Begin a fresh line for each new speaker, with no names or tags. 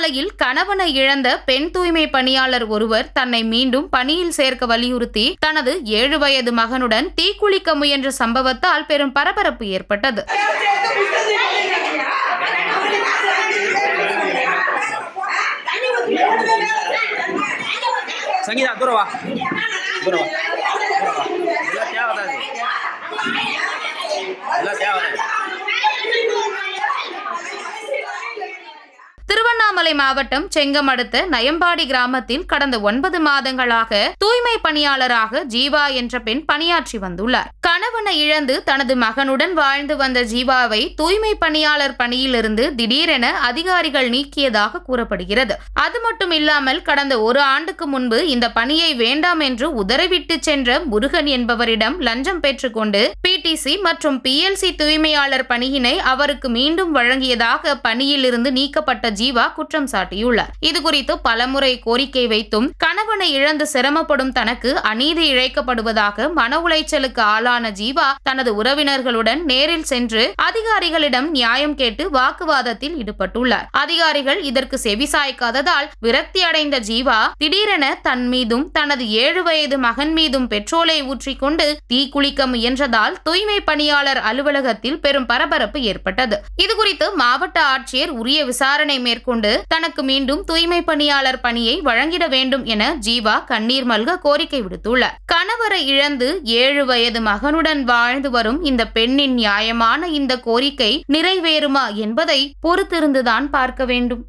திருவண்ணாமலையில் கணவனை இழந்த பெண் தூய்மை பணியாளர் ஒருவர் தன்னை மீண்டும் பணியில் சேர்க்க வலியுறுத்தி தனது 7 வயது மகனுடன் தீக்குளிக்க முயன்ற சம்பவத்தால் பெரும் பரபரப்பு ஏற்பட்டது. திருவண்ணாமலை மாவட்டம் செங்கம் அடுத்த நயம்பாடி கிராமத்தில் கடந்த 9 மாதங்களாக தூய்மை பணியாளராக ஜீவா என்ற பெண் பணியாற்றி வந்துள்ளார். கணவனை இழந்து தனது மகனுடன் வாழ்ந்து வந்த ஜீவாவை தூய்மை பணியாளர் பணியிலிருந்து திடீரென அதிகாரிகள் நீக்கியதாக கூறப்படுகிறது. அது மட்டும் இல்லாமல் கடந்த 1 ஆண்டுக்கு முன்பு இந்த பணியை வேண்டாம் என்று உதறிவிட்டு சென்ற முருகன் என்பவரிடம் லஞ்சம் பெற்றுக்கொண்டு பிடிசி மற்றும் PLC தூய்மையாளர் பணியினை அவருக்கு மீண்டும் வழங்கியதாக பணியிலிருந்து நீக்கப்பட்ட ஜீவா குற்றம் சாட்டியுள்ளார். இதுகுறித்து பலமுறை கோரிக்கை வைத்தும் கணவனை இழந்து சிரமப்படும் தனக்கு அநீதி இழைக்கப்படுவதாக மன உளைச்சலுக்கு ஆளான ஜீவா தனது உறவினர்களுடன் நேரில் சென்று அதிகாரிகளிடம் நியாயம் கேட்டு வாக்குவாதத்தில் ஈடுபட்டுள்ளார். அதிகாரிகள் இதற்கு செவிசாய்க்காததால் விரக்தி அடைந்த ஜீவா திடீரென தன் மீதும் தனது 7 வயது மகன் மீதும் பெட்ரோலை ஊற்றிக்கொண்டு தீக்குளிக்க முயன்றதால் தூய்மை பணியாளர் அலுவலகத்தில் பெரும் பரபரப்பு ஏற்பட்டது. இதுகுறித்து மாவட்ட ஆட்சியர் உரிய விசாரணை மேற்கொண்டு தனக்கு மீண்டும் தூய்மை பணியாளர் பணியை வழங்கிட வேண்டும் என ஜீவா கண்ணீர் மல்க கோரிக்கை விடுத்துள்ளார். கணவரை இழந்து 7 வயது மகனுடன் வாழ்ந்து வரும் இந்த பெண்ணின் நியாயமான இந்த கோரிக்கை நிறைவேறுமா என்பதை பொறுத்திருந்துதான் பார்க்க வேண்டும்.